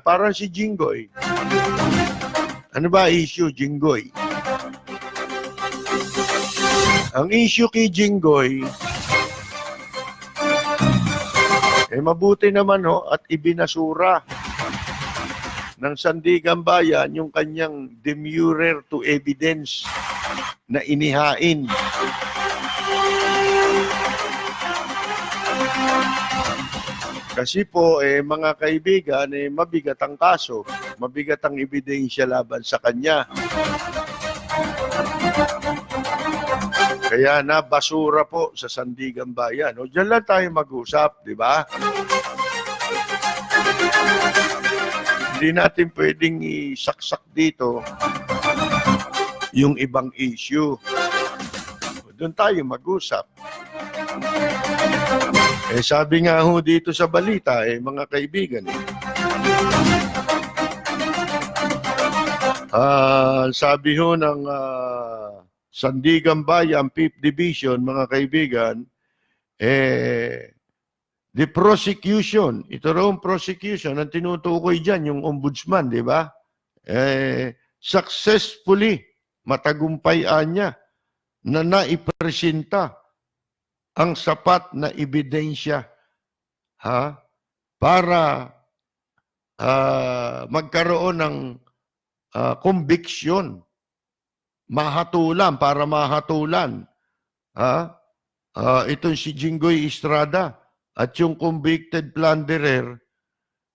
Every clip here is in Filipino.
Parang si Jinggoy. Ano ba issue, Jinggoy? Ang issue kay Jinggoy, mabuti naman at ibinasura ng Sandigan Bayan yung kanyang demurrer to evidence na inihain. Kasi po, mga kaibigan, mabigat ang kaso, mabigat ang ebidensya laban sa kanya. Kaya nabasura po sa Sandigan Bayan. Diyan lang tayo mag-usap, di ba? Hindi natin pwedeng isaksak dito yung ibang issue. Doon tayo mag-usap. Sabi nga dito sa balita, mga kaibigan, sabi ng Sandigan Bayan, 5th Division, mga kaibigan, the prosecution, ito raw ang prosecution, ang tinutukoy dyan, yung ombudsman, di ba? Successfully, matagumpayan niya na naipresenta ang sapat na ebidensya para magkaroon ng conviction, para mahatulan itong si Jinggoy Estrada at yung convicted plunderer,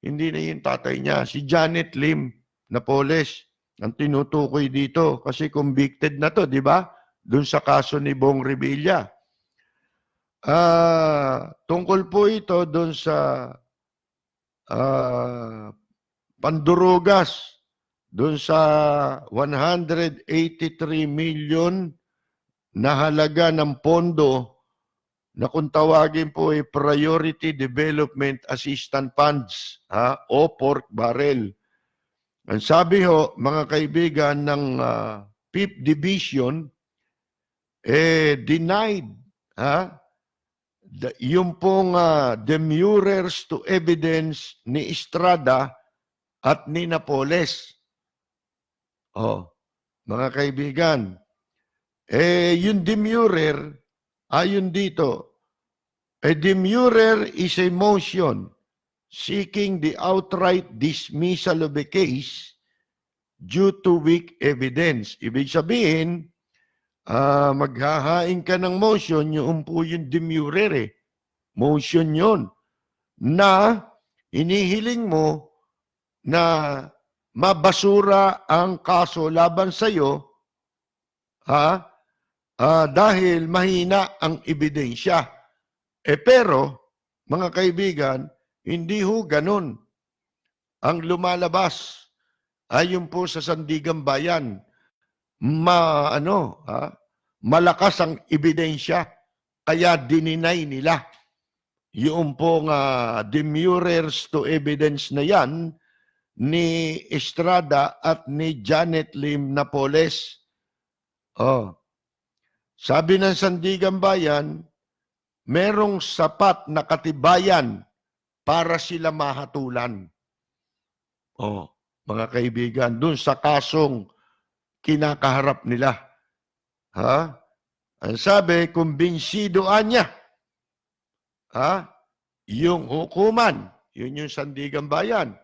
hindi na yung tatay niya, si Janet Lim Napoles ang tinutukoy dito kasi convicted na to, di ba? Doon sa kaso ni Bong Revilla. Tungkol po ito doon sa pandurugas, doon sa 183 million na halaga ng pondo na kung tawagin po ay Priority Development Assistance Funds o pork barrel. Ang sabi mga kaibigan ng 5th Division, denied yung pong demurrers to evidence ni Estrada at ni Napoles. Mga kaibigan, yung demurrer, ayon dito, a demurrer is a motion seeking the outright dismissal of a case due to weak evidence. Ibig sabihin, maghahain ka ng motion, yung po yung demurrer motion yon na inihiling mo na mabasura ang kaso laban sa iyo dahil mahina ang ebidensya. Pero, mga kaibigan, hindi ganun ang lumalabas ayon po sa Sandigan Bayan. Malakas ang ebidensya kaya dininay nila yung pong demurrers to evidence na yan ni Estrada at ni Janet Lim Napoles. Sabi ng Sandigan Bayan, merong sapat na katibayan para sila mahatulan. Mga kaibigan, dun sa kasong kinakaharap nila. Ang sabi, kumbinsidoan niya yung hukuman, yun yung Sandigan Bayan,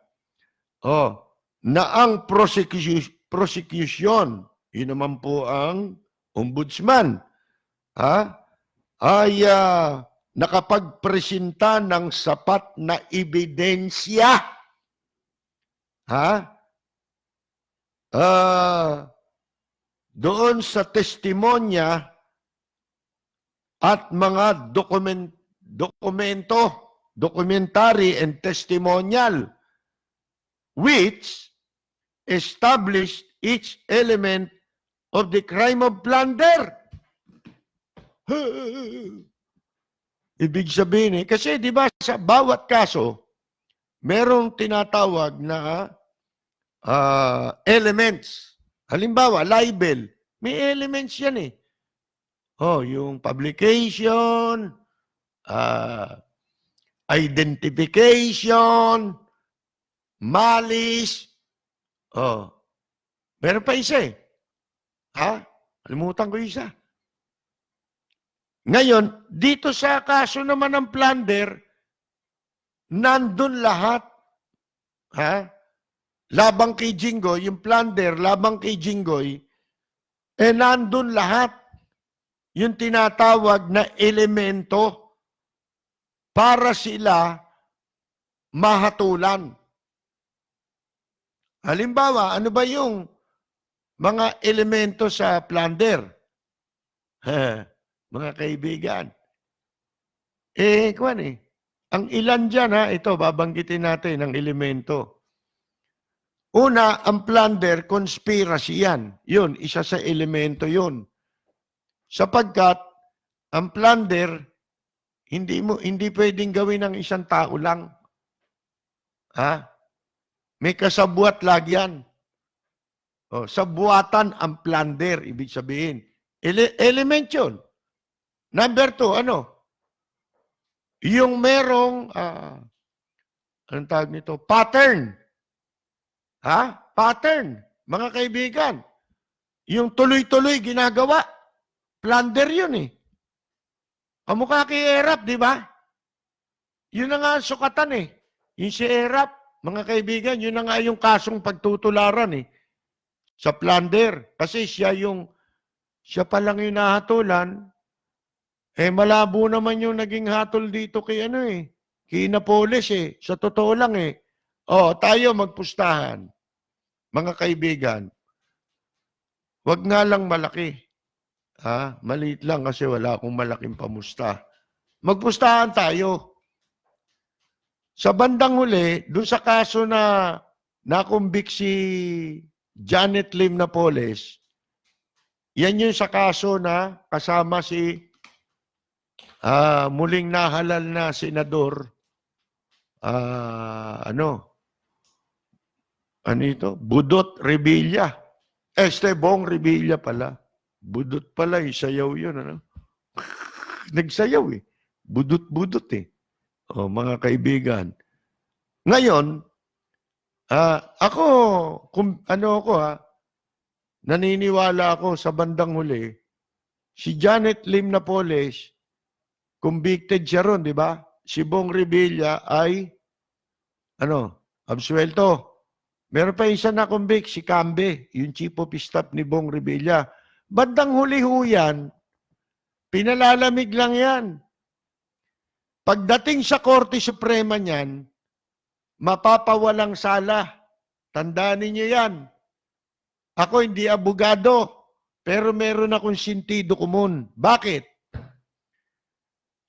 na ang prosecution, yun naman po ang ombudsman, ay nakapagpresenta ng sapat na ebidensya doon sa testimonya at mga documentary and testimonial which established each element of the crime of plunder. Ibig sabihin kasi di ba sa bawat kaso, merong tinatawag na elements. Halimbawa, libel. May elements yan yung publication, identification, malis. Oh, meron pa isa eh. Ha? Kalimutan ko isa. Ngayon, dito sa kaso naman ng plunder, nandun lahat. Ha? Labang kay Jinggoy, yung plunder, labang kay Jinggoy, nandun lahat. Yung tinatawag na elemento para sila mahatulan. Halimbawa, ano ba yung mga elemento sa plunder? Mga kaibigan. Kuwan eh. Ang ilan dyan ha, ito, babanggitin natin ang elemento. Una, ang plunder, conspiracy yan. Yun, isa sa elemento yun. Sapagkat, ang plunder, hindi pwedeng gawin ng isang tao lang. Ha? May kasabwat lagi yan. O, sabuatan ang plunder, ibig sabihin. Element yun. Number 2, ano? Yung merong, anong tawag nito? Pattern. Ha? Pattern. Mga kaibigan. Yung tuloy-tuloy ginagawa. Plunder yun eh. Kamukha kay Erap, di ba? Yun na nga ang sukatan eh. Yung si Erap, mga kaibigan, yun na nga yung kasong pagtutularan eh. Sa plunder. Kasi siya pa lang yung nahatulan. Malabo naman yung naging hatol dito kay kay Napoles eh. Sa totoo lang eh. Tayo magpustahan. Mga kaibigan. Wag nga lang malaki. Maliit lang kasi wala akong malaking pamusta. Magpustahan tayo. Sa bandang huli, doon sa kaso na nakumbik si Janet Lim Napoles, yan yung sa kaso na kasama si muling nahalal na senador, Budot Revilla. Bong Revilla pala. Budot pala, sayaw yun. Nagsayaw eh. Budot-budot eh. Mga kaibigan. Ngayon, naniniwala ako sa bandang huli, si Janet Lim Napoles, convicted siya ron, di ba? Si Bong Revilla ay, absuelto. Meron pa isa na convict, si Cambe, yung chief of staff ni Bong Revilla. Bandang huli ho yan, pinalalamig lang yan. Pagdating sa Korte Suprema niyan, mapapawalang sala. Tandaan ninyo yan. Ako hindi abogado, pero meron akong sentido komon. Bakit?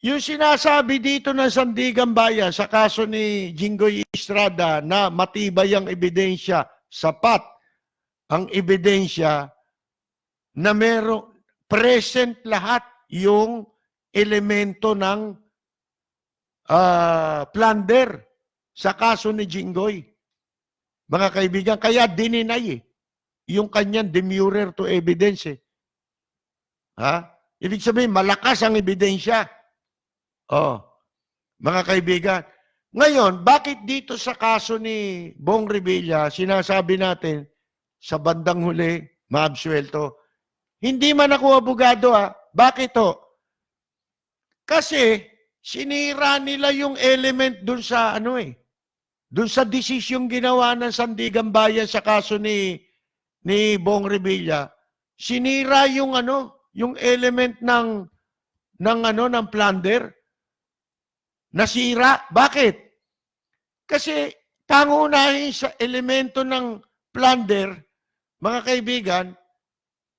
Yung sinasabi dito ng Sandigan Bayan sa kaso ni Jinggoy Estrada na matibay ang ebidensya, sapat ang ebidensya na meron present lahat yung elemento ng plunder sa kaso ni Jinggoy. Mga kaibigan, kaya dininay yung kanyang demurrer to evidence. Ibig sabihin, malakas ang ebidensya. Mga kaibigan. Ngayon, bakit dito sa kaso ni Bong Revilla, sinasabi natin, sa bandang huli, maabsuelto? Hindi man ako abogado Bakit Kasi, sinira nila yung element dun sa dun sa desisyong ginawa ng Sandigan Bayan sa kaso ni Bong Revilla. Sinira yung yung element ng plunder. Nasira. Bakit? Kasi pangunahin sa elemento ng plunder, mga kaibigan,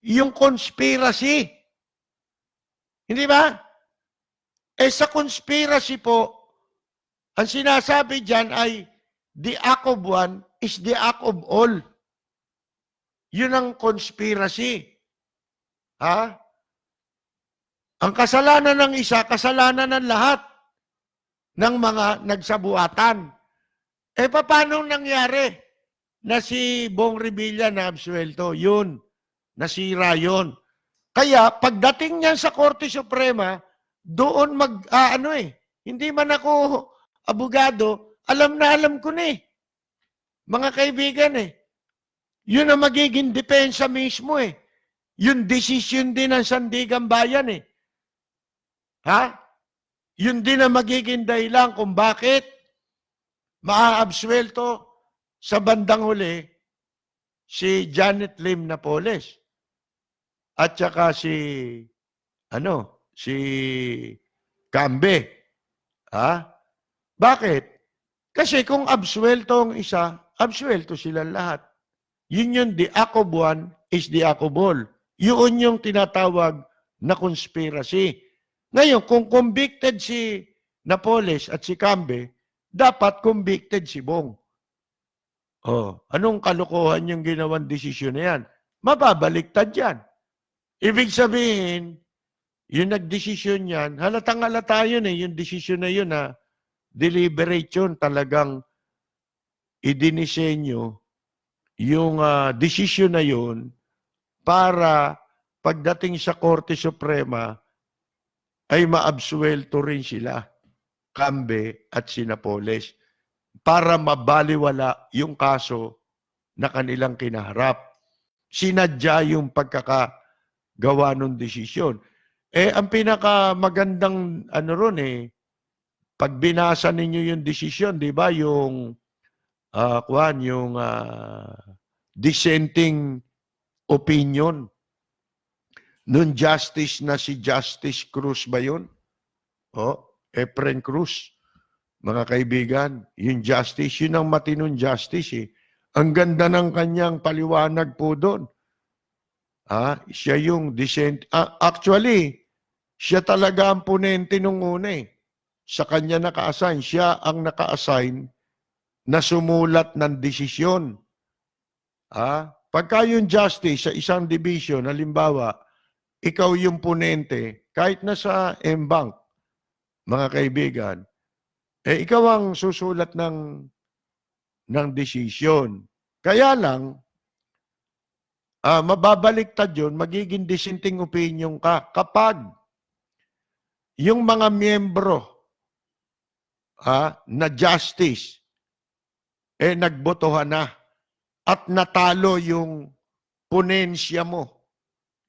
yung conspiracy. Hindi ba? Sa conspiracy po, ang sinasabi dyan ay the act of one is the act of all. Yun ang conspiracy. Ang kasalanan ng isa, kasalanan ng lahat ng mga nagsabuatan. Paano nangyari na si Bong Revilla na absuelto? Yun, nasira yun. Kaya, pagdating niyan sa Korte Suprema, doon hindi man ako abogado, alam na alam ko na Mga kaibigan yun ang magiging depensa mismo Yung desisyon din ng Sandigan Bayan Ha? Yun din ang magiging dahilan kung bakit maaabsuelto sa bandang huli si Janet Lim Napoles at saka si Cambe. Ha? Bakit? Kasi kung absuelto ang isa, absuelto silang lahat. Yun yung the act of one is the act of all. Yun yung tinatawag na conspiracy. Ngayon, kung convicted si Napoles at si Cambe, dapat convicted si Bong. Anong kalokohan yung ginawang desisyon na yan? Mababaliktad yan. Ibig sabihin, yung nagdesisyon yan, halatang halata yun yung desisyon na yun na deliberate yun, talagang idinisenyo yung desisyon na yun para pagdating sa Korte Suprema ay maabsuelto rin sila, Cambe at si Napoles, para mabaliwala yung kaso na kanilang kinaharap. Sinadya yung pagkakagawa ng desisyon. Ang pinakamagandang pag binasa ninyo yung desisyon, di ba, yung dissenting opinion nun justice na si Justice Cruz ba yun? Efren Cruz. Mga kaibigan, yung justice, yun ang matinong justice Ang ganda ng kanyang paliwanag po doon. Siya yung dissent. Actually, siya talaga ang ponente nung una Sa kanya naka-assign. Siya ang naka-assign na sumulat ng desisyon. Pagka yung justice sa isang division, halimbawa, ikaw yung ponente, kahit na sa M-Bank, mga kaibigan, ikaw ang susulat ng desisyon. Kaya lang, mababaliktad yun, magiging dissenting opinion ka kapag yung mga miyembro na justice nagbotohan na at natalo yung ponensya mo.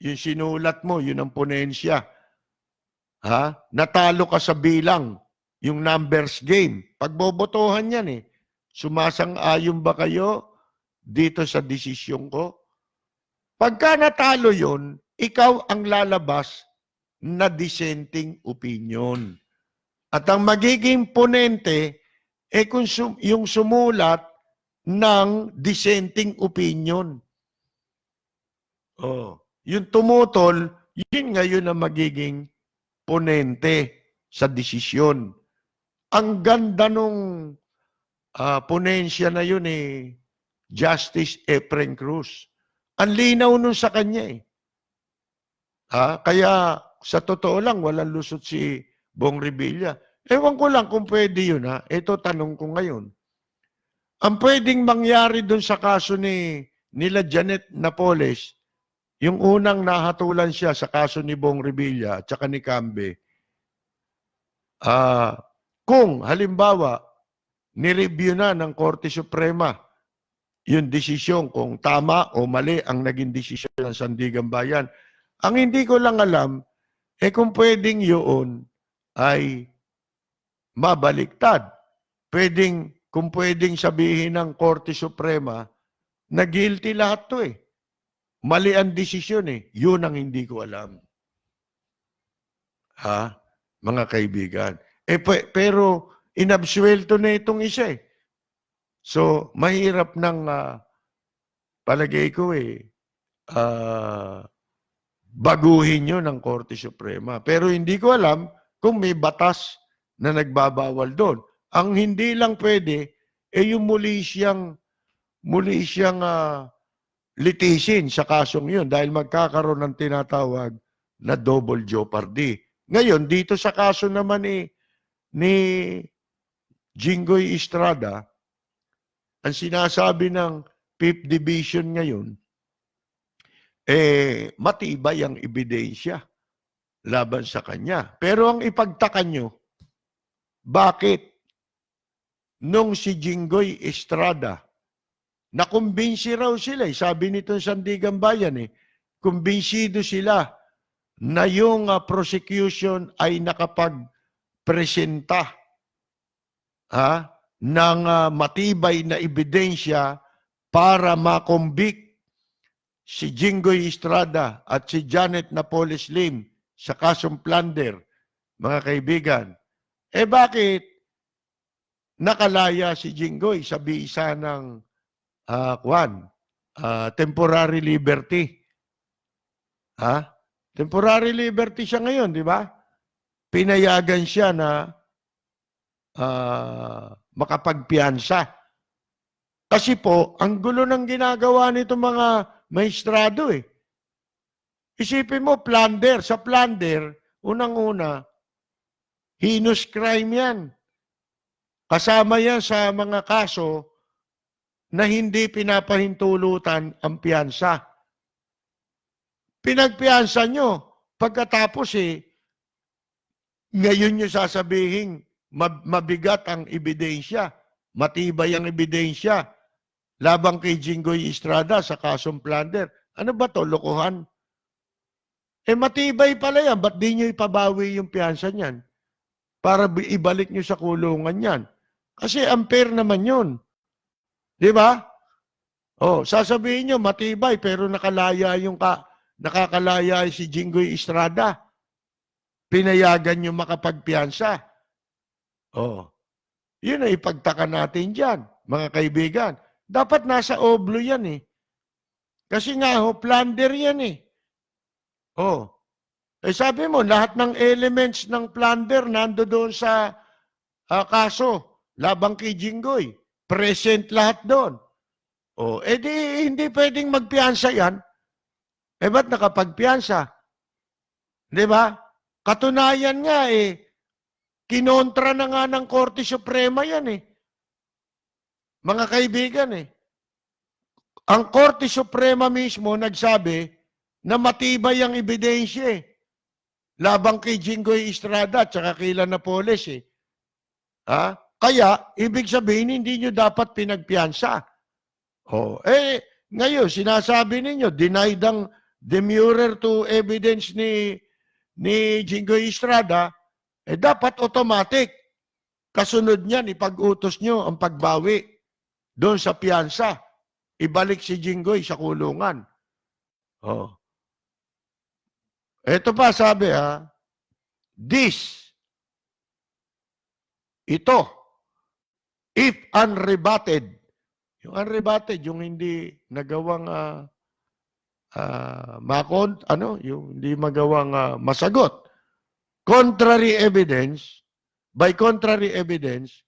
Yung sinulat mo, yun ang ponensya. Natalo ka sa bilang, yung numbers game. Pagbobotohan yan Sumasang-ayon ba kayo dito sa desisyon ko? Pagka natalo yun, ikaw ang lalabas na dissenting opinion. At ang magiging ponente, kung yung sumulat ng dissenting opinion. Yung tumutol, yun ngayon ang magiging ponente sa desisyon. Ang ganda nung ponensya na yun Justice Efren Cruz. Ang linaw nun sa kanya Kaya sa totoo lang, walang lusot si Bong Revilla. Ewan ko lang kung pwede yun Ito tanong ko ngayon. Ang pwedeng mangyari dun sa kaso nila Janet Napoles, yung unang nahatulan siya sa kaso ni Bong Revilla at saka ni Cambe, kung halimbawa, nireview na ng Korte Suprema yung desisyon kung tama o mali ang naging desisyon ng Sandigan Bayan. Ang hindi ko lang alam, kung pwedeng yun ay mabaliktad. Kung pwedeng sabihin ng Korte Suprema na guilty lahat to Mali ang desisyon Yun ang hindi ko alam. Mga kaibigan. Pero inabsuelto na itong isa So, mahirap ng palagay ko baguhin yun ng Korte Suprema. Pero hindi ko alam kung may batas na nagbabawal doon. Ang hindi lang pwede, yung muli siyang litisin sa kasong yun dahil magkakaroon ng tinatawag na double jeopardy. Ngayon, dito sa kaso naman ni Jinggoy Estrada, ang sinasabi ng 5th Division ngayon, matibay ang ebidensya laban sa kanya. Pero ang ipagtaka nyo, bakit nung si Jinggoy Estrada nakumbinsi raw sila. Sabi nitong Sandigan Bayan, kumbinsido sila na yung prosecution ay nakapagpresenta ng matibay na ebidensya para makonvict si Jinggoy Estrada at si Janet Napoles Lim sa kasong plunder, mga kaibigan. Bakit nakalaya si Jinggoy sa bisa ng temporary liberty? Temporary liberty siya ngayon, di ba? Pinayagan siya na makapagpiyansa. Kasi po, ang gulo ng ginagawa nito mga maestrado Isipin mo, plunder. Sa plunder, unang-una, heinous crime yan. Kasama yan sa mga kaso na hindi pinapahintulutan ang piyansa. Pinagpiyansa nyo, pagkatapos ngayon nyo sasabihin, mabigat ang ebidensya, matibay ang ebidensya, labang kay Jinggoy Estrada sa kasong plunder. Ano ba to? Lokohan? Matibay pala yan. Ba't di nyo ipabawi yung piyansa niyan? Para ibalik nyo sa kulungan yan. Kasi unfair naman yun. Di ba? Sasabihin nyo, matibay, pero nakakalaya si Jinggoy Estrada. Pinayagan nyo makapagpiyansa. Yun ay ipagtaka natin dyan, mga kaibigan. Dapat nasa oblo yan Kasi nga plunder yan sabi mo, lahat ng elements ng plunder nando doon sa kaso, labang kay Jinggoy. Present lahat doon. Di hindi pwedeng magpiyansa yan. Ba't nakapagpiyansa? Di ba? Katunayan nga kinontra na nga ng Korte Suprema yan Mga kaibigan Ang Korte Suprema mismo nagsabi na matibay ang ebidensya labang kay Jinggoy Estrada at saka kay Napoles Kaya, ibig sabihin, hindi nyo dapat pinagpiyansa. Ngayon, sinasabi ninyo, denied ang demurrer to evidence ni Jinggoy Estrada, dapat automatic. Kasunod niyan, ipag-utos nyo ang pagbawi doon sa piyansa. Ibalik si Jinggoy sa kulungan. Ito pa sabi ito, if unrebutted, yung unrebutted, yung hindi nagawang yung hindi magawang masagot. By contrary evidence,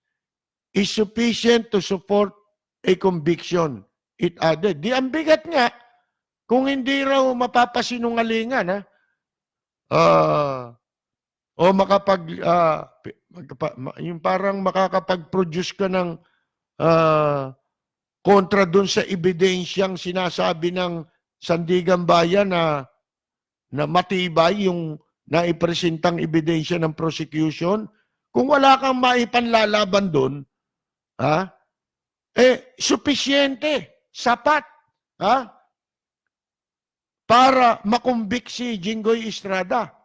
is sufficient to support a conviction. It added. Di ang bigat nga, kung hindi raw mapapasinungalingan, yung parang makakapag-produce ka ng kontra dun sa ebidensyang sinasabi ng Sandigan Bayan na matibay yung naipresentang ebidensya ng prosecution, kung wala kang maipanlalaban dun, sufisyente, sapat, para makumbik si Jinggoy Estrada.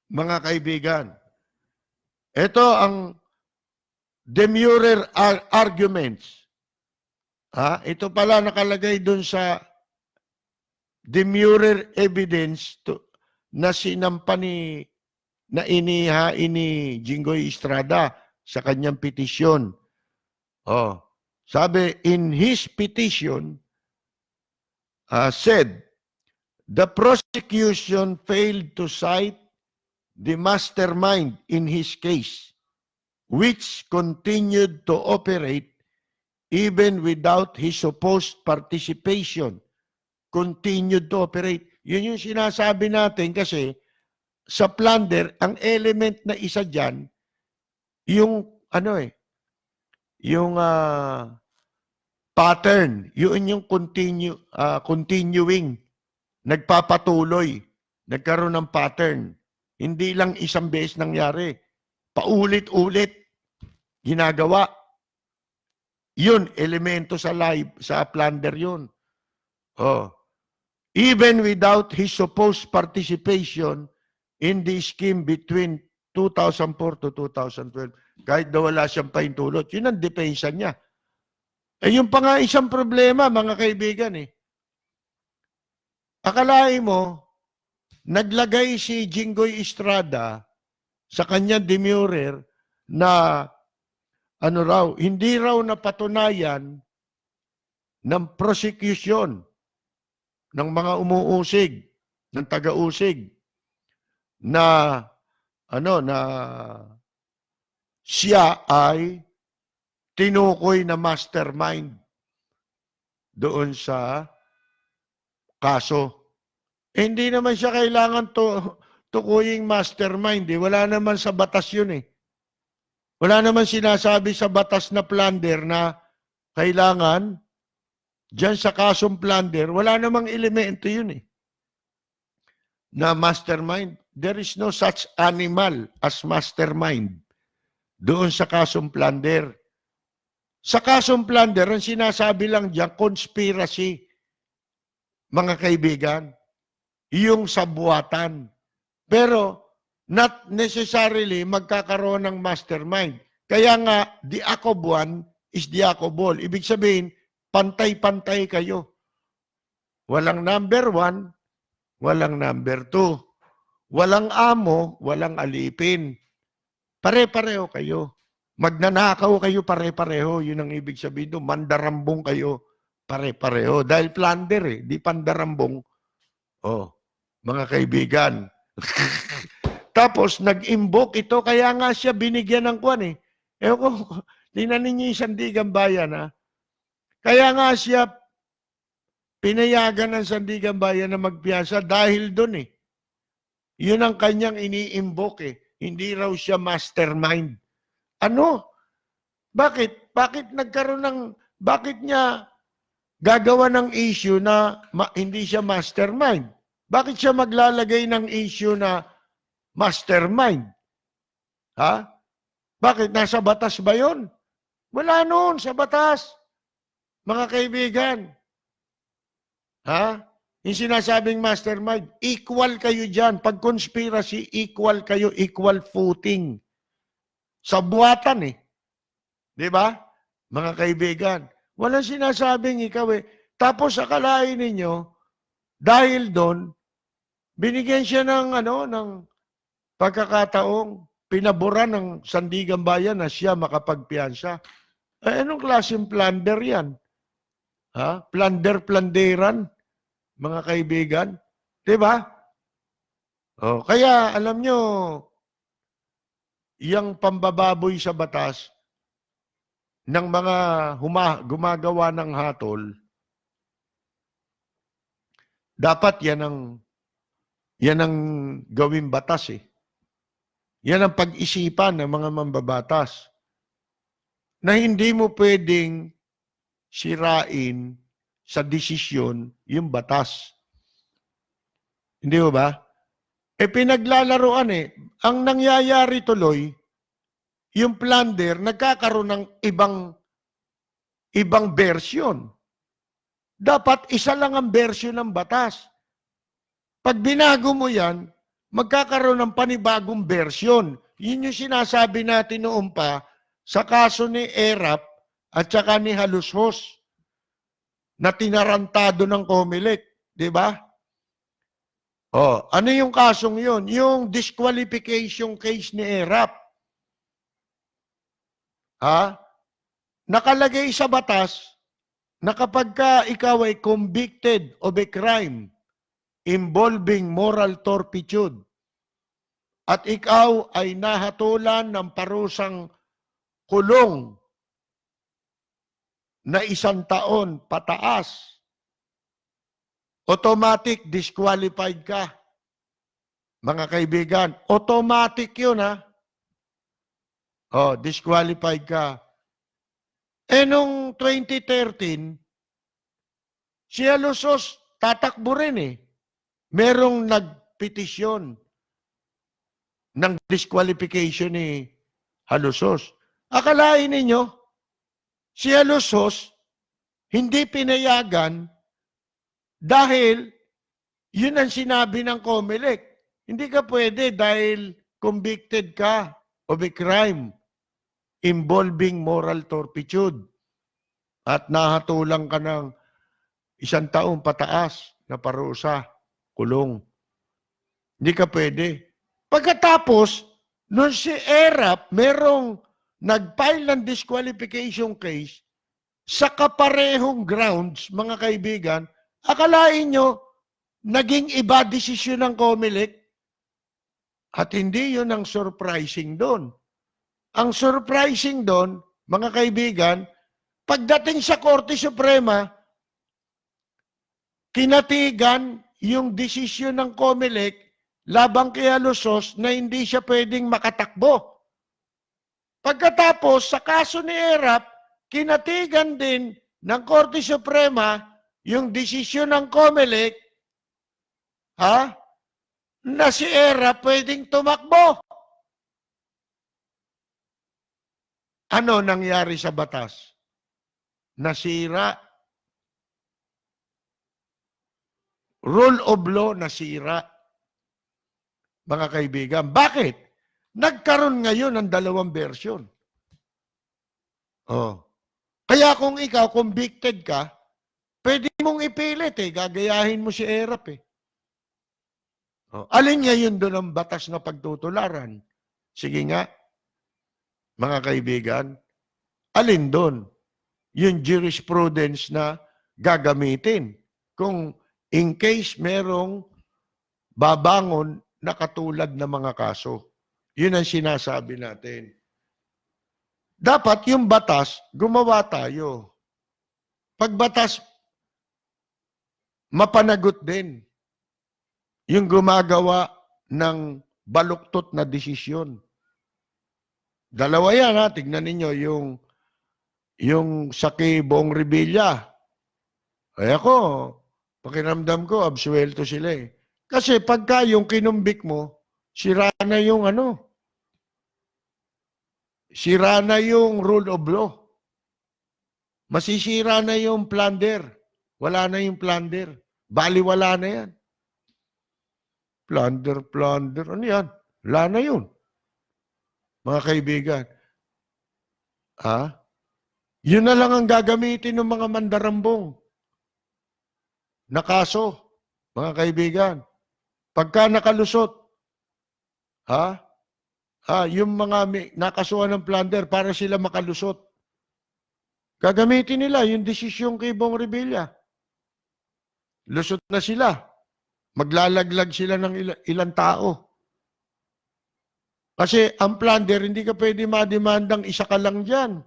Mga kaibigan, ito ang demurrer arguments. Ito pala nakalagay dun sa demurrer evidence na sinampa na inihain ni Jinggoy Estrada sa kanyang petisyon. Sabi, in his petition, said, the prosecution failed to cite the mastermind in his case, which continued to operate even without his supposed participation. Continued to operate. Yun yung sinasabi natin kasi sa plunder, ang element na isa dyan, yung yung pattern, yun yung continuing, nagpapatuloy, nagkaroon ng pattern. Hindi lang isang beses nangyari. Paulit-ulit ginagawa. Yun, elemento sa plunder yun. Oh. Even without his supposed participation in the scheme between 2004 to 2012, kahit daw wala siyang pahintulot, yun ang depensa niya. Eh, yung pa nga isang problema, mga kaibigan eh. Akalain mo, naglagay si Jinggoy Estrada sa kanyang demurrer na ano raw, hindi raw napatunayan ng prosecution ng mga umuusig, ng taga-usig na ano na siya ay tinukoy na mastermind doon sa kaso. Eh, hindi naman siya kailangan tukuying mastermind. Eh. Wala naman sa batas yun eh. Wala naman sinasabi sa batas na plunder na kailangan dyan sa kasong plunder, wala namang elemento yun eh. Na mastermind. There is no such animal as mastermind doon sa kasong plunder. Sa kasong plunder, ang sinasabi lang dyan, conspiracy, mga kaibigan, yung sabuatan. Pero, not necessarily magkakaroon ng mastermind. Kaya nga, the Acob one is the Acob all. Ibig sabihin, pantay-pantay kayo. Walang number 1, walang number 2. Walang amo, walang alipin. Pare-pareho kayo. Magnanakaw kayo pare-pareho. Yun ang ibig sabihin doon. Mandarambong kayo pare-pareho. Dahil plunder eh, di pandarambong. Oh, mga kaibigan. Tapos, nag-invoke ito, kaya nga siya binigyan ng kwan eh. Ewan ko, tingnan ninyo yung Sandigan Bayan ha. Kaya nga siya pinayagan ng Sandigan Bayan na magpiyasa dahil doon eh. Yun ang kanyang ini-invoke eh. Hindi raw siya mastermind. Ano? Bakit? Bakit nagkaroon ng, bakit niya gagawa ng issue na hindi siya mastermind? Bakit siya maglalagay ng issue na mastermind? Ha? Bakit? Nasa batas ba yun? Wala noon sa batas. Mga kaibigan. Ha? Yung sinasabing mastermind, equal kayo dyan. Pag conspiracy, equal kayo, equal footing. Sa buwatan eh. Di ba? Mga kaibigan. Walang sinasabing ikaw eh. Tapos akalain ninyo, dahil doon, binigyan siya ng, ng pagkakataong pinabura ng Sandigan Bayan na siya makapagpiyansa. Eh, anong klaseng plunder yan? Ha? Plunder-planderan? Mga kaibigan. Diba? Oh, kaya, alam nyo, yung pambababoy sa batas ng mga gumagawa ng hatol, dapat yan ang gawing batas eh. Yan ang pag-isipan ng mga mambabatas na hindi mo pwedeng sirain sa desisyon yung batas. Hindi mo ba? Eh pinaglalaroan eh. Ang nangyayari tuloy, yung plunder, nagkakaroon ng ibang version. Dapat isa lang ang version ng batas. Pag binago mo yan, magkakaroon ng panibagong version. Yun yung sinasabi natin noon pa sa kaso ni Erap at saka ni Halushos na tinarantado ng COMELEC. Di ba? Oh, ano yung kasong yun? Yung disqualification case ni Erap. Ha? Nakalagay sa batas na kapag ka ikaw ay convicted of a crime involving moral turpitude at ikaw ay nahatulan ng parusang kulong na 1 taon pataas, automatic disqualified ka. Mga kaibigan, automatic yun ha. Oh, disqualified ka. Eh nung 2013, si Halushos tatakbo rin eh. Merong nagpetisyon ng disqualification ni Halushos. Akalain ninyo, Si Alosos, hindi pinayagan dahil yun ang sinabi ng COMELEC. Hindi ka pwede dahil convicted ka of a crime involving moral turpitude at nahatulang ka ng 1 taong pataas na parusa, kulong. Hindi ka pwede. Pagkatapos, nung si ERAP, merong nag-file ng disqualification case sa kaparehong grounds, mga kaibigan, akalain nyo, naging iba desisyon ng COMELEC at hindi yun ang surprising doon. Ang surprising doon, mga kaibigan, pagdating sa Korte Suprema, kinatigan yung desisyon ng COMELEC labang kay Alosos na hindi siya pwedeng makatakbo. Pagkatapos, sa kaso ni ERAP, kinatigan din ng Korte Suprema yung desisyon ng COMELEC na si ERAP pwedeng tumakbo. Ano nangyari sa batas? Nasira. Rule of law nasira. Mga kaibigan, bakit? Nagkaroon ngayon ng 2 version. Kaya kung ikaw convicted ka, pwede mong ipilit gagayahin mo si ERAP Alin ngayon doon ang batas na pagtutularan? Sige nga, mga kaibigan, alin doon? Yung jurisprudence na gagamitin. Kung in case merong babangon na katulad ng mga kaso. Yun ang sinasabi natin. Dapat yung batas, gumawa tayo. Pag batas, mapanagot din. Yung gumagawa ng baluktot na desisyon. 2 yan tignan ninyo yung sa kay Bong Revilla. Ay ako, pakiramdam ko, absuelto sila Kasi pagka yung kinumbik mo, sira na yung sira na yung rule of law. Masisira na yung plunder. Wala na yung plunder. Baliwala na yan. Plunder. Ano yan? Wala na yun. Mga kaibigan. Yun na lang ang gagamitin ng mga mandarambong na kaso, mga kaibigan. Pagka nakalusot, yung mga nakasuhan ng plunder para sila makalusot, gagamitin nila yung desisyon kay Bong Revilla. Lusot na sila. Maglalaglag sila ng ilang tao. Kasi ang plunder, hindi ka pwede mademandang isa ka lang dyan.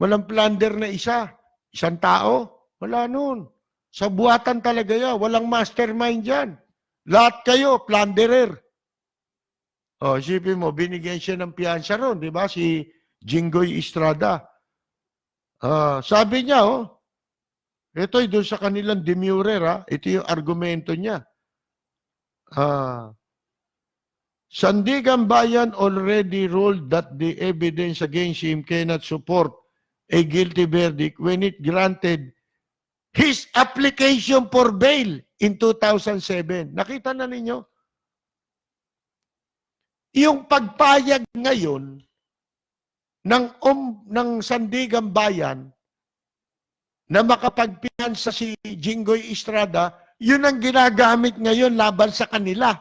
Walang plunder na isa. 1 tao. Wala nun. Sa buhatan talaga yan. Walang mastermind dyan. Lahat kayo, plunderer. Isipin mo, binigyan siya ng piyansa ron, di ba? Si Jinggoy Estrada. Sabi niya, ito doon sa kanilang demurrer, ito yung argumento niya. Sandigan Bayan already ruled that the evidence against him cannot support a guilty verdict when it granted his application for bail in 2007. Nakita na ninyo? Yung pagpayag ngayon ng Sandigan Bayan na makapagpiyansa si Jinggoy Estrada, yun ang ginagamit ngayon laban sa kanila.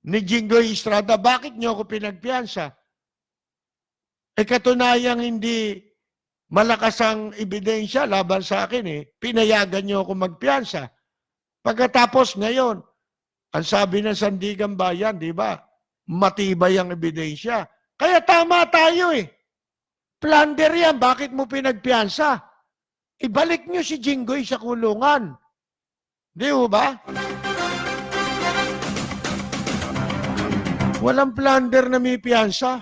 Ni Jinggoy Estrada, bakit niyo ako pinagpiyansa? Katunayang hindi malakas ang ebidensya laban sa akin pinayagan niyo ako magpiyansa. Pagkatapos ngayon, ang sabi ng Sandigan Bayan, di ba? Matibay ang ebidensya. Kaya tama tayo Plunder yan, bakit mo pinagpiyansa? Ibalik niyo si Jinggoy sa kulungan. Di ba? Walang plunder na may piyansa.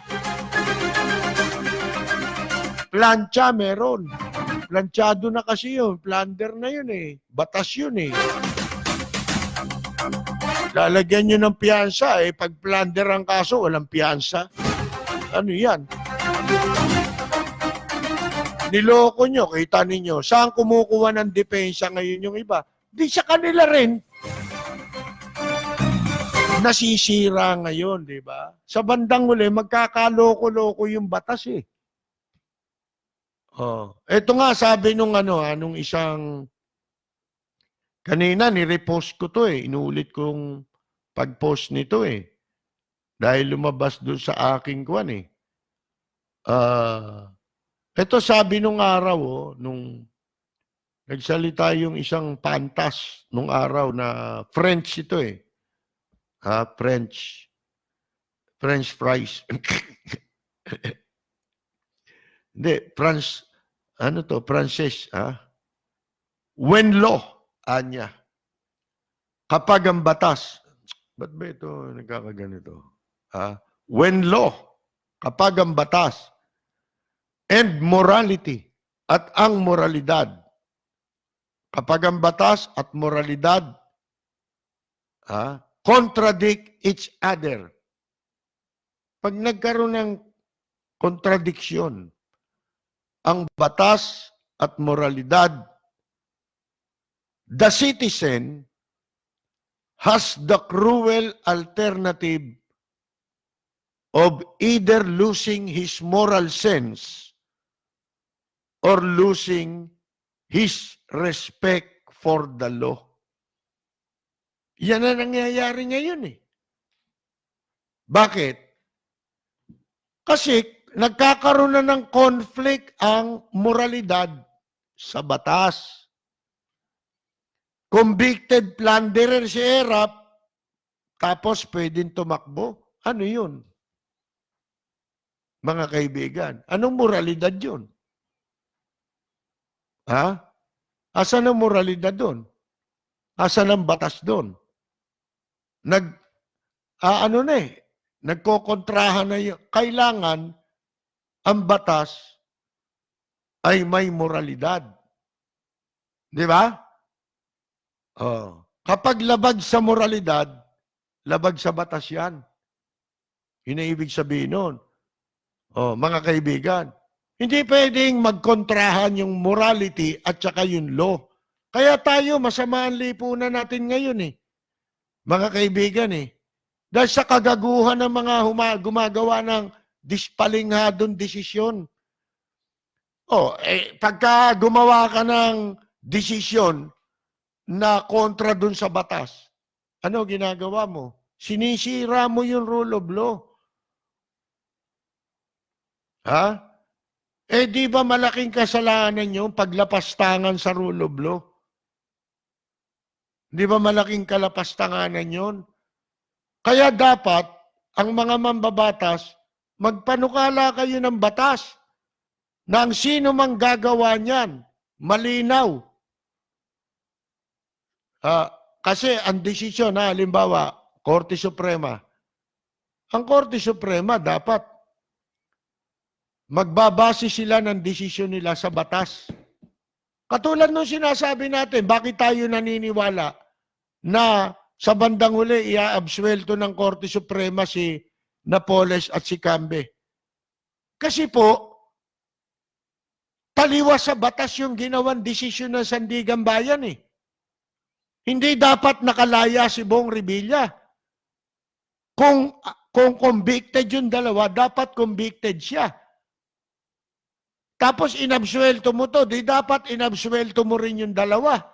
Plancha meron. Planchado na kasi yun. Plunder na yun Batas yun Lalagyan nyo ng piyansa pag plunder ang kaso, walang piyansa. Ano yan? niloko nyo, kita ninyo, saan kumukuha ng depensa ngayon yung iba? Di sa kanila rin. Nasisira ngayon, di ba? Sa bandang huli, magkakaloko-loko yung batas eh. Oh, eto nga sabi nung nung isang kanina ni-repost ko to eh, inulit kong pag-post nito eh. Dahil lumabas doon sa aking kwan eh. Eto sabi nung araw nung nagsalita yung isang pantas nung araw na French ito eh. French fries. Hindi, Frances, when law, anya, kapag ang batas, ba't ba ito nagkakaganito? When law, kapag ang batas, and morality, at ang moralidad, kapag ang batas at moralidad, contradict each other. Pag nagkaroon ng kontradiksyon, ang batas at moralidad, the citizen has the cruel alternative of either losing his moral sense or losing his respect for the law. Yan ang nangyayari ngayon eh. Bakit? Kasi nagkakaroon na ng conflict ang moralidad sa batas. Convicted plunderer si Erap, tapos pwedeng tumakbo. Ano yun? Mga kaibigan, anong moralidad yun? Asan ang moralidad doon? Asan ang batas doon? Nagkokontrahan na yun. Kailangan ang batas ay may moralidad. Di ba? Kapag labag sa moralidad, labag sa batas yan. Yun ang ibig sabihin nun. Mga kaibigan, hindi pwedeng magkontrahan yung morality at saka yung law. Kaya tayo, masama ang lipunan natin ngayon eh. Mga kaibigan eh. Dahil sa kagaguhan ng mga gumagawa ng dispalinghadong desisyon. Pagka gumawa ka ng desisyon na kontra dun sa batas, ano ginagawa mo? Sinisira mo yung rule of law. Di ba malaking kasalanan yung paglapastangan sa rule of law? Di ba malaking kalapastanganan yun? Kaya dapat, ang mga mambabatas, magpanukala kayo ng batas na ang sino mang gagawa niyan, malinaw. Kasi ang desisyon, halimbawa, Korte Suprema, ang Korte Suprema dapat magbabase sila ng desisyon nila sa batas. Katulad nung sinasabi natin, bakit tayo naniniwala na sa bandang huli, iaabsuelto ng Korte Suprema si Napoles at si Cambe. Kasi po, taliwas sa batas yung ginawang desisyon ng Sandigan Bayan eh. Hindi dapat nakalaya si Bong Revilla. Kung convicted yung dalawa, dapat convicted siya. Tapos inabsuelto mo to, di dapat inabsuelto mo rin yung dalawa.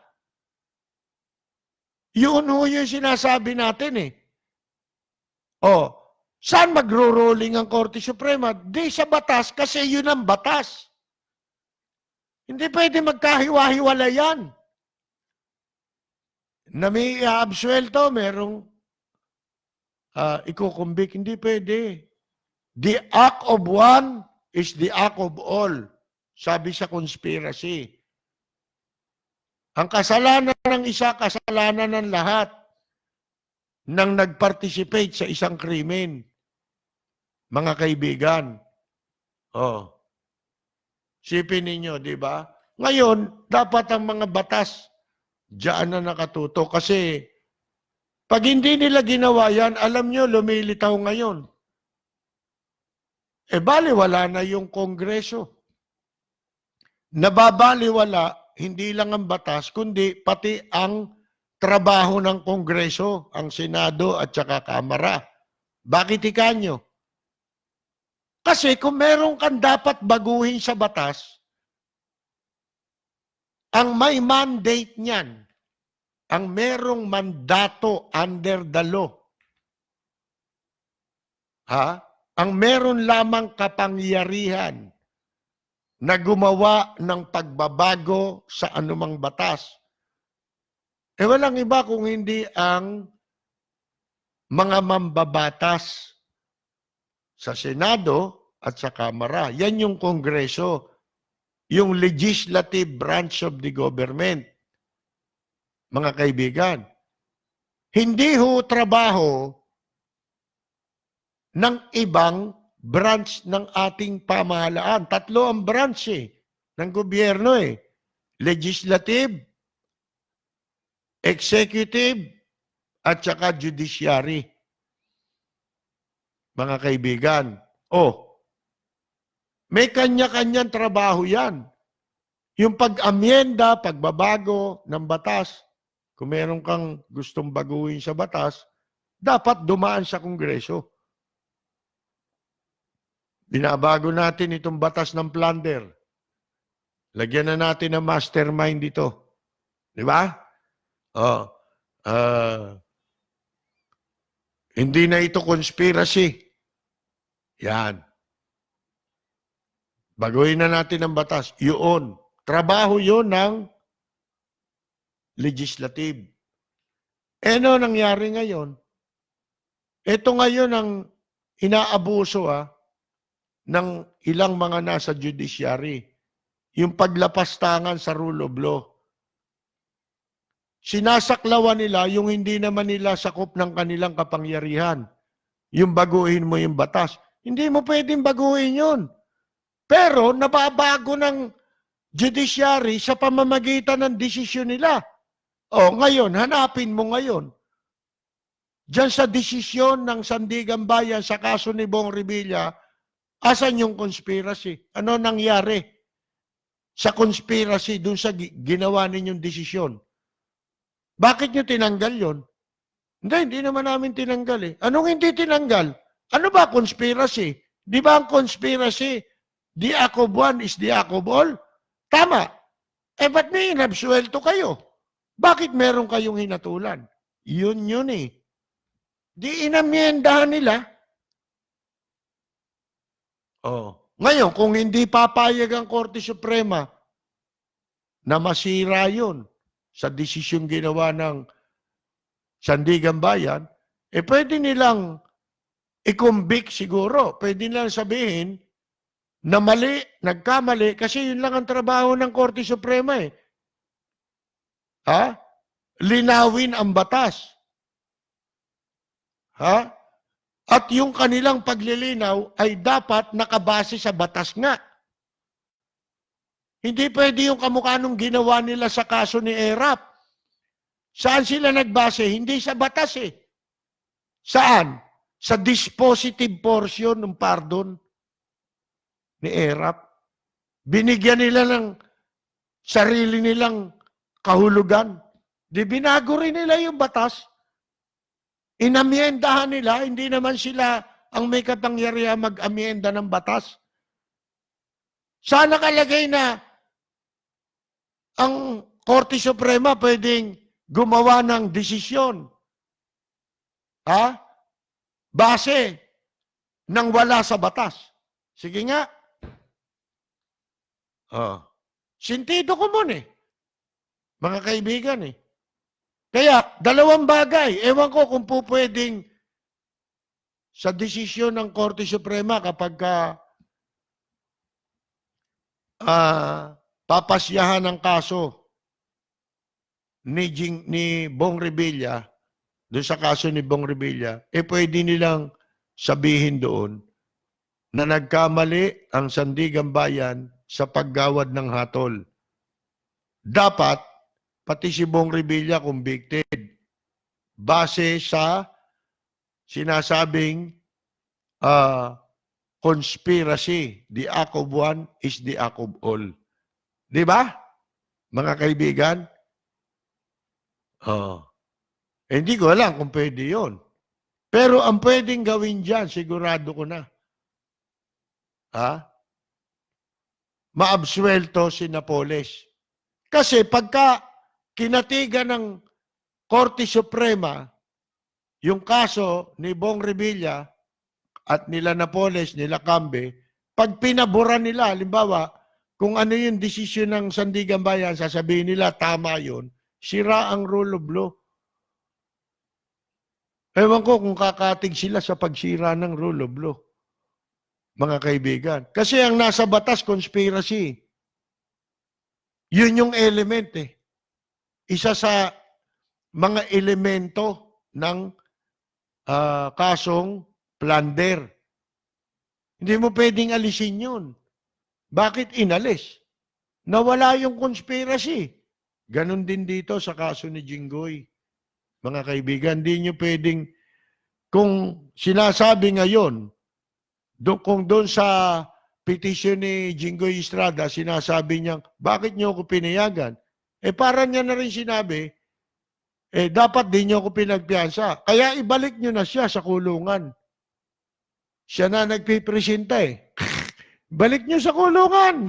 Yun yung sinasabi natin eh. Saan magro-rolling ang Korte Suprema? Di sa batas kasi yun ang batas. Hindi pwede magkahiwa-hiwala yan. Na may absuelto, merong ikukumbik. Hindi pwede. The act of one is the act of all. Sabi sa conspiracy. Ang kasalanan ng isa, kasalanan ng lahat nang nag-participate sa isang krimen. Mga kaibigan. Sipin ninyo, di ba? Ngayon, dapat ang mga batas diyan na nakatuto. Kasi pag hindi nila ginawa yan, alam nyo, lumilitaw ngayon. Bali, wala na yung Kongreso. nababaliwala hindi lang ang batas, kundi pati ang trabaho ng Kongreso, ang Senado at saka Kamara. Bakit ikanyo? Kasi kung meron kang dapat baguhin sa batas, ang may mandate niyan, ang merong mandato under the law, ang meron lamang kapangyarihan na gumawa ng pagbabago sa anumang batas. Walang iba kung hindi ang mga mambabatas sa Senado at sa Kamara. Yan yung Kongreso, yung legislative branch of the government. Mga kaibigan, hindi ho trabaho ng ibang branch ng ating pamahalaan. 3 ang branch ng gobyerno Legislative, executive, at saka judiciary. Mga kaibigan, may kanya-kanyang trabaho yan. Yung pag-amyenda, pagbabago ng batas, kung meron kang gustong baguhin sa batas, dapat dumaan sa Kongreso. Binabago natin itong batas ng plunder. Lagyan na natin ng mastermind dito. Di ba? Hindi na ito conspiracy. Yan. Baguhin na natin ang batas. Yun. Trabaho yun ng legislative. Ano nangyari ngayon? Ito ngayon ang inaabuso ng ilang mga nasa judiciary. Yung paglapastangan sa rule of law. Sinasaklawan nila yung hindi naman nila sakop ng kanilang kapangyarihan. Yung baguhin mo yung batas. Hindi mo pwedeng baguhin yun. Pero nababago ng judiciary sa pamamagitan ng desisyon nila. Ngayon, hanapin mo ngayon. Diyan sa desisyon ng Sandigan Bayan sa kaso ni Bong Revilla, asan yung conspiracy? Ano nangyari sa conspiracy dun sa ginawa ninyong desisyon? Bakit nyo tinanggal yon? Hindi naman namin tinanggal Anong hindi tinanggal? Ano ba conspiracy? Di ba ang conspiracy, the act of one is the act of all? Tama. Ba't may inabsuelto kayo? Bakit meron kayong hinatulan? Yun Di inamyendahan nila. Ngayon, kung hindi papayag ang Korte Suprema na masira yun sa desisyon ginawa ng Sandigan Bayan, pwede nilang i-convict siguro. Pwede nilang sabihin na mali, nagkamali, kasi yun lang ang trabaho ng Korte Suprema Linawin ang batas. At yung kanilang paglilinaw ay dapat nakabase sa batas nga. Hindi pwede yung kamukha nung ginawa nila sa kaso ni Erap. Saan sila nagbase? Hindi sa batas Saan? Sa dispositive portion ng pardon ni Erap. Binigyan nila ng sarili nilang kahulugan. Di binago rin nila yung batas. Inamyendahan nila, hindi naman sila ang may kapangyarihan mag-amyenda ng batas. Saan nakalagay na ang Korte Suprema pwedeng gumawa ng desisyon? Base ng wala sa batas. Sige nga. Sentido común mga kaibigan Kaya, 2 bagay. Ewan ko kung pwedeng sa desisyon ng Korte Suprema kapag papasyahan ng kaso ni Bong Revilla, doon sa kaso ni Bong Revilla, pwede nilang sabihin doon na nagkamali ang Sandigan Bayan sa paggawad ng hatol. Dapat pati si Bong Revilla convicted base sa sinasabing conspiracy. The act of one is the act of all. Di ba? Mga kaibigan? Oh. Hindi ko alam kung pwede yun. Pero ang pwedeng gawin dyan, sigurado ko na. Ha? Maabsuelto si Napoles. Kasi pagka kinatigan ng Korte Suprema yung kaso ni Bong Revilla at nila Napoles, nila Cambe, pag pinaboran nila, halimbawa, kung ano yung desisyon ng Sandigan Bayan, sasabihin nila, tama yun, sira ang rule of law. Ewan ko kung kakatig sila sa pagsira ng rule of law, mga kaibigan. Kasi ang nasa batas, conspiracy. Yun yung element eh. Isa sa mga elemento ng kasong plunder. Hindi mo pwedeng alisin yun. Bakit inalis? Nawala yung conspiracy. Ganon din dito sa kaso ni Jinggoy. Mga kaibigan, hindi nyo pwedeng, kung sinasabi ngayon, kung doon sa petition ni Jinggoy Estrada, sinasabi niya, bakit nyo ako pinayagan? Para niya na rin sinabi, dapat din nyo ako pinagpiyansa. Kaya ibalik nyo na siya sa kulungan. Siya na nagpipresenta Balik nyo sa kulungan.